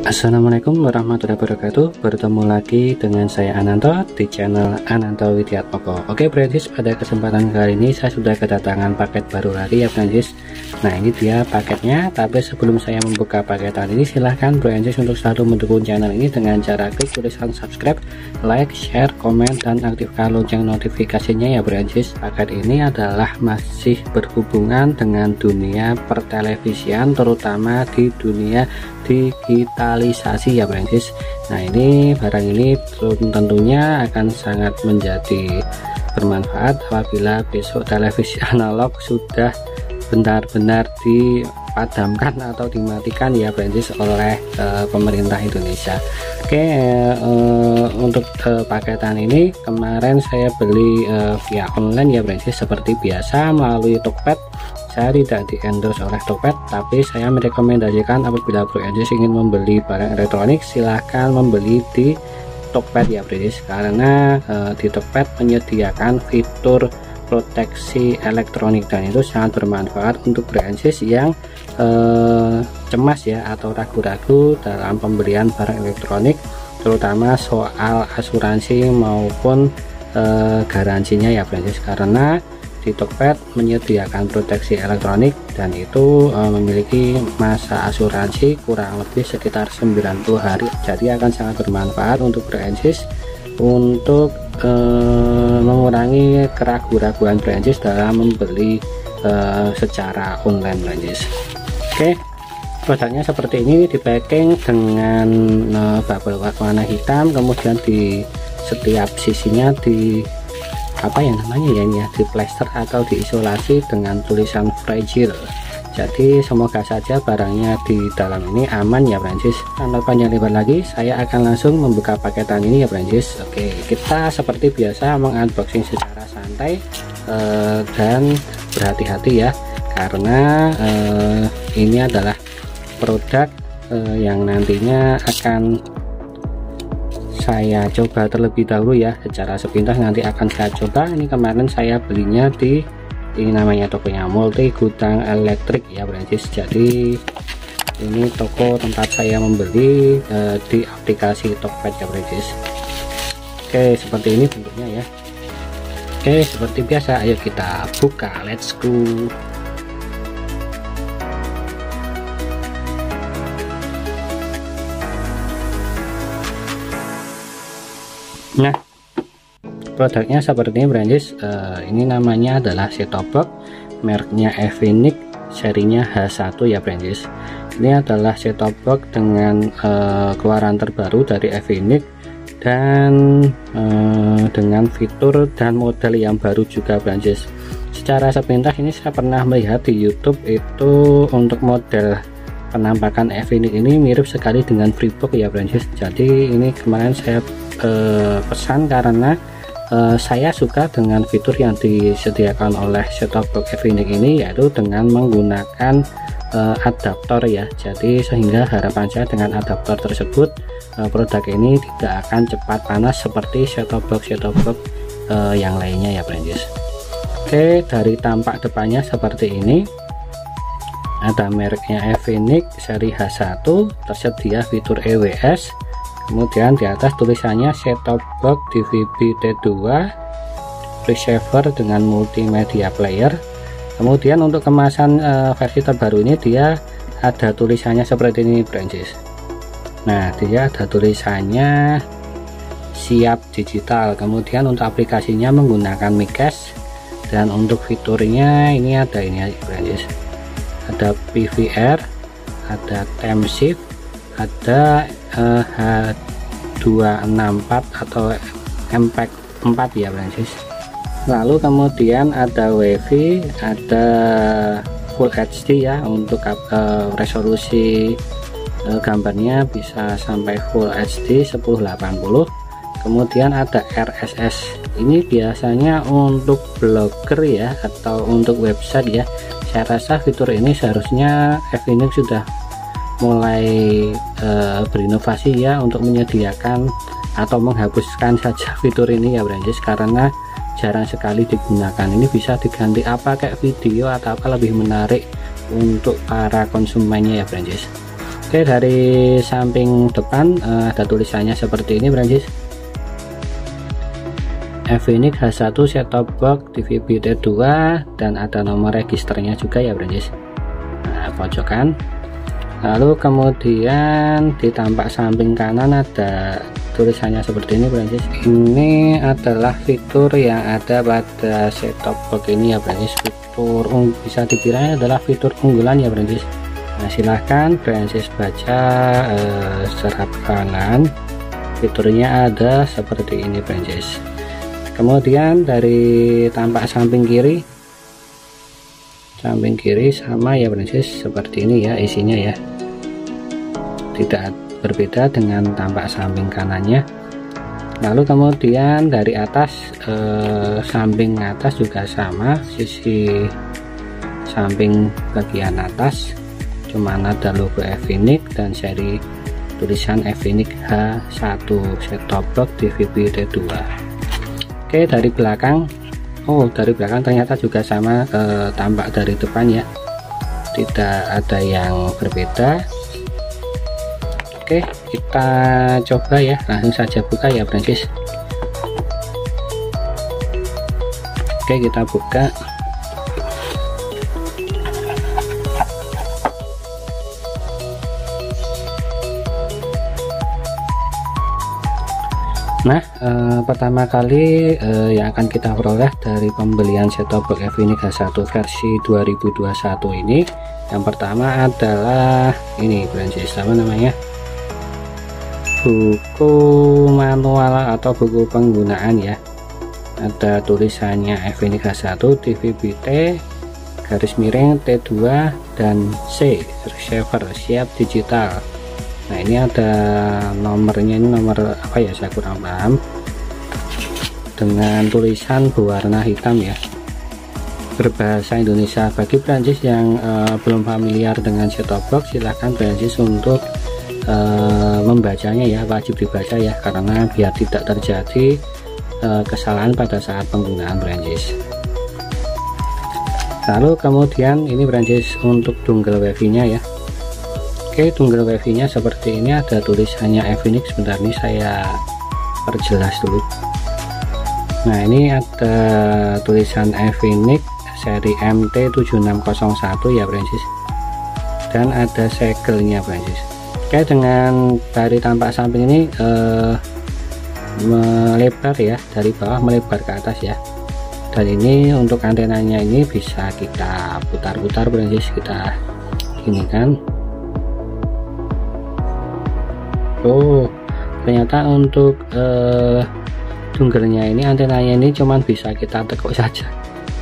Assalamualaikum warahmatullahi wabarakatuh. Bertemu lagi dengan saya Ananto di channel Ananto Widiatmoko. Oke friends, pada kesempatan kali ini saya sudah kedatangan paket baru lagi ya friends. Nah ini dia paketnya, tapi sebelum saya membuka paketan ini silahkan friends untuk selalu mendukung channel ini dengan cara klik tulisan subscribe, like, share, komen, dan aktifkan lonceng notifikasinya ya friends. Paket ini adalah masih berhubungan dengan dunia pertelevisian, terutama di dunia digitalisasi ya friends. Nah ini barang ini tentunya akan sangat menjadi bermanfaat apabila besok televisi analog sudah benar-benar dipadamkan atau dimatikan ya friends oleh pemerintah Indonesia. Oke, untuk paketan ini kemarin saya beli via online ya friends, seperti biasa melalui Tokped. Saya tidak di endorse oleh Tokped, tapi saya merekomendasikan apabila friends ingin membeli barang elektronik silahkan membeli di Tokped ya friends, karena di Tokped menyediakan fitur proteksi elektronik dan itu sangat bermanfaat untuk friends yang cemas ya atau ragu-ragu dalam pembelian barang elektronik, terutama soal asuransi maupun garansinya ya friends, karena di Tokped menyediakan proteksi elektronik dan itu memiliki masa asuransi kurang lebih sekitar 90 hari, jadi akan sangat bermanfaat untuk friends untuk mengurangi keraguan-raguan friends dalam membeli secara online friends. Oke, produknya seperti ini, di packing dengan bubble wrap warna hitam, kemudian di setiap sisinya di apa yang namanya ya ini ya, di plester atau diisolasi dengan tulisan fragile. Jadi semoga saja barangnya di dalam ini aman ya friends. Tanpa panjang lebar lagi, saya akan langsung membuka paketan ini ya friends. Oke, kita seperti biasa mengunboxing secara santai dan berhati-hati ya, karena ini adalah produk yang nantinya akan saya coba terlebih dahulu ya secara sepintas, nanti akan saya coba. Ini kemarin saya belinya di ini namanya tokonya Multi Gudang Elektrik ya friends. Jadi ini toko tempat saya membeli di aplikasi Tokped ya friends. Oke, seperti ini bentuknya ya. Oke, seperti biasa ayo kita buka, let's go. Nah, produknya seperti ini friends. Ini namanya adalah set-top box, mereknya Efinix, serinya H1 ya friends. Ini adalah set-top box dengan keluaran terbaru dari Efinix dan dengan fitur dan model yang baru juga friends. Secara sepintas ini saya pernah melihat di YouTube itu untuk model penampakan Efinix ini mirip sekali dengan Freebox ya friends. Jadi ini kemarin saya pesan karena saya suka dengan fitur yang disediakan oleh set-top box Efinix ini, yaitu dengan menggunakan adaptor ya. Jadi sehingga harapan saya dengan adaptor tersebut produk ini tidak akan cepat panas seperti set-top box yang lainnya ya friends. Oke, dari tampak depannya seperti ini, ada mereknya Efinix seri H1, tersedia fitur EWS. Kemudian di atas tulisannya set-top box DVB T2 receiver dengan multimedia player. Kemudian untuk kemasan versi terbaru ini dia ada tulisannya seperti ini friends. Nah, dia ada tulisannya siap digital. Kemudian untuk aplikasinya menggunakan Micast, dan untuk fiturnya ini ada ini friends. Ada PVR, ada time shift, ada H264 atau MPEG 4 ya friends. Lalu kemudian ada WiFi, ada Full HD ya, untuk resolusi gambarnya bisa sampai Full HD 1080. Kemudian ada RSS, ini biasanya untuk blogger ya atau untuk website ya. Saya rasa fitur ini seharusnya Efinix sudah mulai berinovasi ya untuk menyediakan atau menghapuskan saja fitur ini ya friends, karena jarang sekali digunakan. Ini bisa diganti apa kayak video atau apa lebih menarik untuk para konsumennya ya friends. Oke, dari samping depan ada tulisannya seperti ini Brancis. Efinix H1 set top box DVB T2 dan ada nomor registernya juga ya Brancis. Nah, pojokan. Lalu kemudian di tampak samping kanan ada tulisannya seperti ini Brancis. Ini adalah fitur yang ada pada set top box ini ya Brancis. Fitur bisa dibilang adalah fitur unggulan ya Brancis. Nah, silahkan Brancis baca serap kanan. Fiturnya ada seperti ini Brancis. Kemudian dari tampak samping kiri sama ya Brancis, seperti ini ya isinya ya, tidak berbeda dengan tampak samping kanannya. Lalu kemudian dari atas samping atas juga sama, sisi samping bagian atas cuman ada logo Efinix dan seri tulisan Efinix H1 set top box DVB T2. Oke, dari belakang, dari belakang ternyata juga sama tampak dari depan ya, tidak ada yang berbeda. Oke, kita coba ya, langsung saja buka ya Brancis. Oke, kita buka. Nah, pertama kali yang akan kita peroleh dari pembelian set top box Efinix H1 versi 2021 ini, yang pertama adalah ini Brancis, apa namanya, buku manual atau buku penggunaan ya. Ada tulisannya Efinix H1 DVB-T garis miring T2 dan C receiver siap digital. Nah, ini ada nomornya, ini nomor apa ya, saya kurang paham, dengan tulisan berwarna hitam ya, berbahasa Indonesia. Bagi Brancis yang belum familiar dengan set top box, silahkan Brancis untuk membacanya ya, wajib dibaca ya, karena biar tidak terjadi kesalahan pada saat penggunaan Brancis. Lalu kemudian ini Brancis untuk dongle wifi nya ya. Oke, dongle wifi nya seperti ini, ada tulisannya Efinix. Sebentar nih saya perjelas dulu. Nah, ini ada tulisan Efinix seri MT7601 ya Brancis, dan ada segelnya Brancis. Oke, dengan dari tampak samping ini melebar ya, dari bawah melebar ke atas ya, dan ini untuk antenanya ini bisa kita putar-putar Brancis, kita gini kan. Ternyata untuk dongle-nya ini, antenanya ini cuman bisa kita tekuk saja,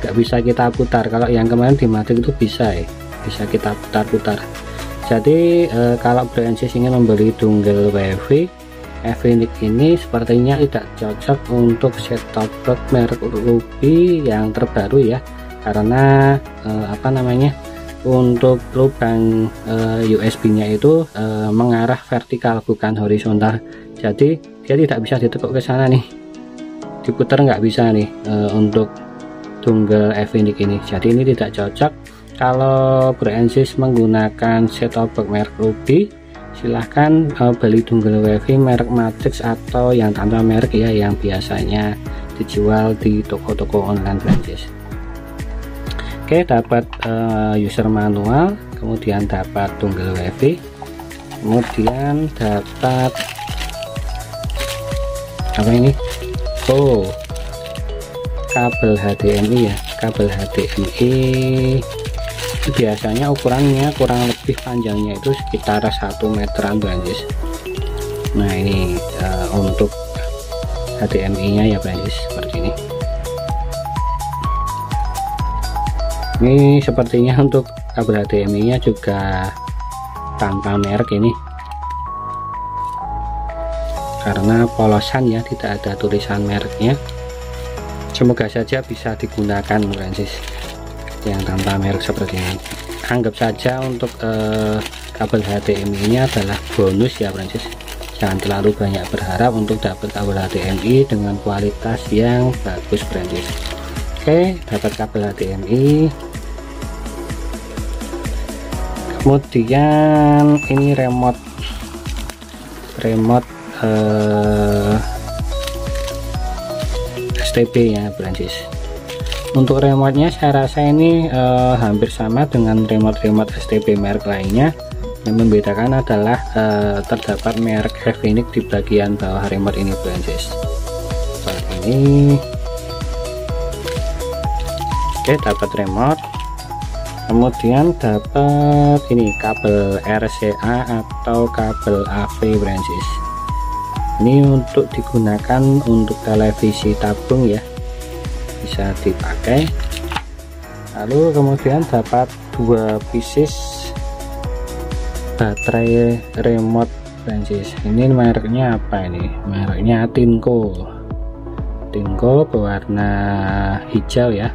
nggak bisa kita putar. Kalau yang kemarin di Matic itu bisa ya, bisa kita putar-putar. Jadi kalau Brancis ingin membeli dongle wifi Efinix ini sepertinya tidak cocok untuk set top box merek Ruby yang terbaru ya, karena apa namanya, untuk lubang USB nya itu mengarah vertikal bukan horizontal, jadi dia tidak bisa ditekuk ke sana nih, diputar nggak bisa nih untuk dongle Efinix ini. Jadi ini tidak cocok. Kalau Brancis menggunakan set top box merek Ruby, silahkan beli dongle wifi merek Matrix atau yang tanpa merek ya, yang biasanya dijual di toko-toko online Brancis. Oke, dapat user manual, kemudian dapat dongle wifi, kemudian dapat apa ini, kabel HDMI ya. Kabel HDMI biasanya ukurannya kurang lebih panjangnya itu sekitar 1 meteran Brancis. Nah, ini untuk HDMI nya ya Brancis, seperti ini. Ini sepertinya untuk kabel HDMI nya juga tanpa merek ini, karena polosan ya, tidak ada tulisan mereknya. Semoga saja bisa digunakan Brancis yang tanpa merek seperti ini. Anggap saja untuk kabel HDMI nya adalah bonus ya Brancis. Jangan terlalu banyak berharap untuk dapat kabel HDMI dengan kualitas yang bagus Brancis. Oke, dapat kabel HDMI. Kemudian ini remote STB ya Brancis. Untuk remote-nya saya rasa ini hampir sama dengan remote STB merek lainnya. Yang membedakan adalah terdapat merek Efinix di bagian bawah remote ini Brancis. Seperti ini. Oke, dapat remote. Kemudian dapat ini kabel RCA atau kabel AV Brancis. Ini untuk digunakan untuk televisi tabung ya, bisa dipakai. Lalu kemudian dapat 2 pieces baterai remote Brancis. Ini mereknya apa ini? Mereknya Tinko berwarna hijau ya.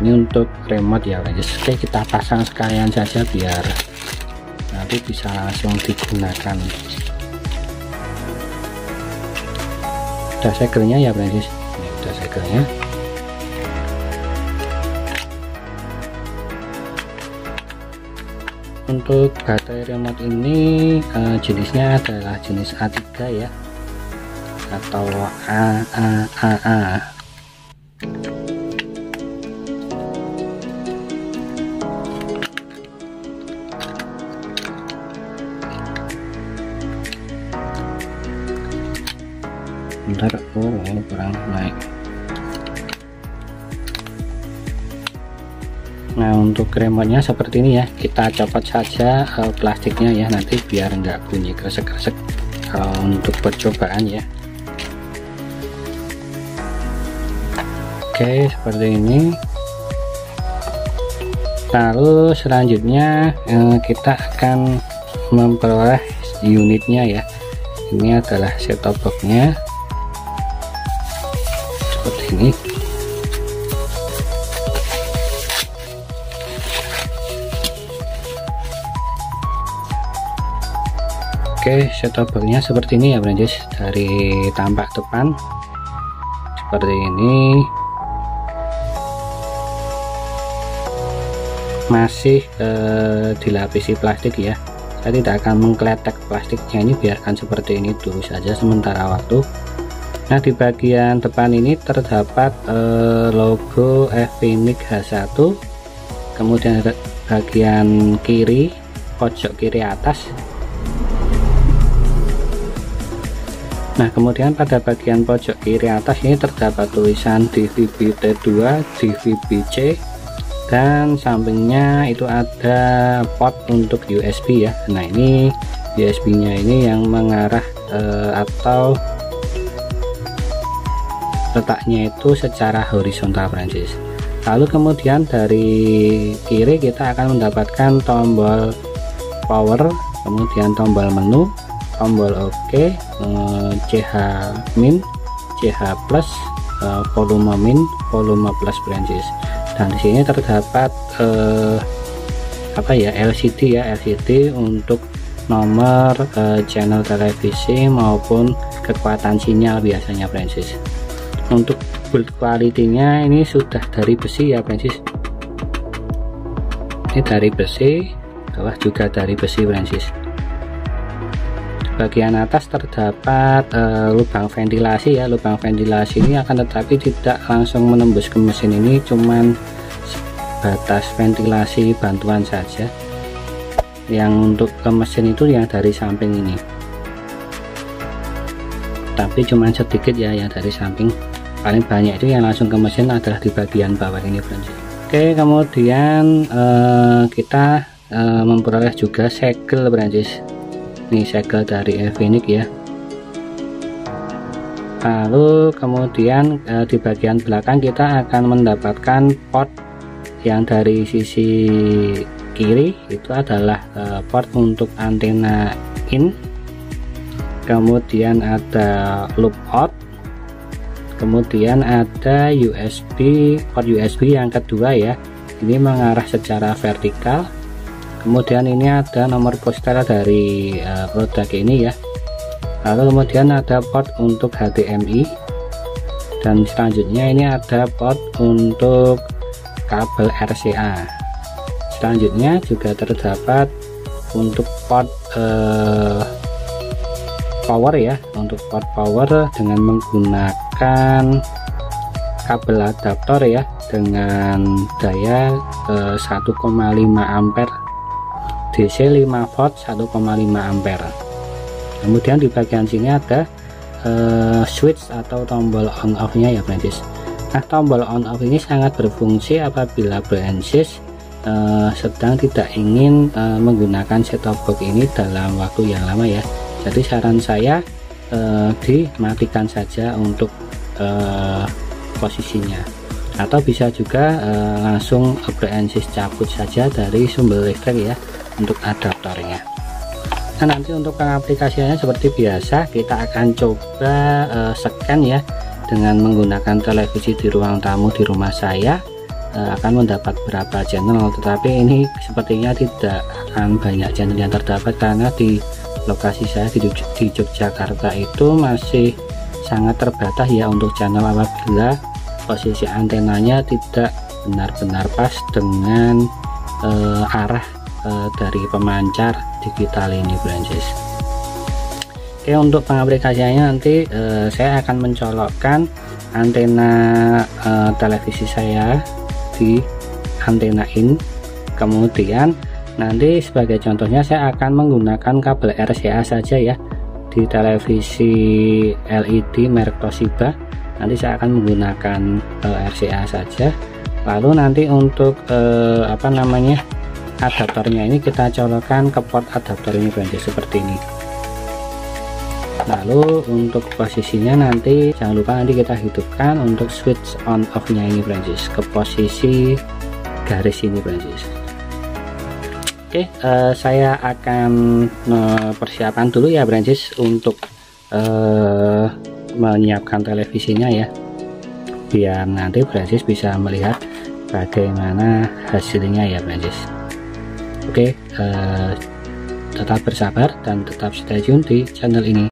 Ini untuk remote ya Brancis. Oke, kita pasang sekalian saja biar nanti bisa langsung digunakan. Udah segelnya ya Brancis. Ini udah segelnya. Untuk baterai remote ini jenisnya adalah jenis A3 ya, atau AAAA. Bentar, kurang naik. Nah, untuk remote-nya seperti ini ya, kita copot saja plastiknya ya, nanti biar enggak bunyi kresek-kresek kalau untuk percobaan ya. Oke, seperti ini. Lalu selanjutnya kita akan memperoleh unitnya ya. Ini adalah set-top box-nya seperti ini. Oke, set-top box-nya seperti ini ya Brancis. Dari tampak depan seperti ini, masih dilapisi plastik ya. Saya tidak akan mengkletek plastiknya, ini biarkan seperti ini dulu saja sementara waktu. Nah, di bagian depan ini terdapat logo Efinix H1. Kemudian ada bagian kiri, pojok kiri atas. Nah, kemudian pada bagian pojok kiri atas ini terdapat tulisan DVB T2, DVB C, dan sampingnya itu ada port untuk USB ya. Nah, ini USB nya ini yang mengarah atau letaknya itu secara horizontal Brancis. Lalu kemudian dari kiri kita akan mendapatkan tombol power, kemudian tombol menu, tombol OK, CH min, CH plus, volume min, volume plus Brancis. Dan di sini terdapat apa ya, LCD ya, LCD untuk nomor channel televisi maupun kekuatan sinyal biasanya Brancis. Untuk build quality-nya ini sudah dari besi ya Brancis. Ini dari besi, bawah juga dari besi Brancis. Bagian atas terdapat lubang ventilasi ya. Lubang ventilasi ini akan tetapi tidak langsung menembus ke mesin, ini cuman batas ventilasi bantuan saja. Yang untuk ke mesin itu yang dari samping ini, tapi cuman sedikit ya yang dari samping. Paling banyak itu yang langsung ke mesin adalah di bagian bawah ini Brancis. Oke, kemudian kita memperoleh juga segel Brancis. Ini segel dari Efinix ya. Lalu kemudian di bagian belakang kita akan mendapatkan port yang dari sisi kiri itu adalah port untuk antena in, kemudian ada loop out, kemudian ada USB, port USB yang kedua ya, ini mengarah secara vertikal. Kemudian ini ada nomor postal dari produk ini ya. Lalu kemudian ada port untuk HDMI, dan selanjutnya ini ada port untuk kabel RCA. Selanjutnya juga terdapat untuk port power ya, untuk port power dengan menggunakan kabel adaptor ya, dengan daya 1,5 ampere DC 5 volt 1,5 ampere. Kemudian di bagian sini ada switch atau tombol on off nya ya Brancis. Nah, tombol on off ini sangat berfungsi apabila Brancis sedang tidak ingin menggunakan set-top box ini dalam waktu yang lama ya. Jadi saran saya dimatikan saja untuk posisinya, atau bisa juga langsung Brancis cabut saja dari sumber listrik ya untuk adaptornya. Nah, nanti untuk pengaplikasiannya seperti biasa kita akan coba scan ya dengan menggunakan televisi di ruang tamu di rumah saya. Akan mendapat berapa channel, tetapi ini sepertinya tidak akan banyak channel yang terdapat karena di lokasi saya di Yogyakarta itu masih sangat terbatas ya untuk channel apabila posisi antenanya tidak benar-benar pas dengan arah dari pemancar digital ini Brancis. Oke, untuk pengaplikasiannya nanti saya akan mencolokkan antena televisi saya di antena in, kemudian nanti sebagai contohnya saya akan menggunakan kabel RCA saja ya di televisi LED merek Toshiba. Nanti saya akan menggunakan RCA saja, lalu nanti untuk adaptornya ini kita colokkan ke port adaptor ini Brancis seperti ini. Lalu untuk posisinya nanti jangan lupa nanti kita hidupkan untuk switch on off nya ini Brancis ke posisi garis ini Brancis. Oke, saya akan persiapan dulu ya Brancis untuk menyiapkan televisinya ya, biar nanti Brancis bisa melihat bagaimana hasilnya ya Brancis. Oke, tetap bersabar dan tetap stay tune di channel ini.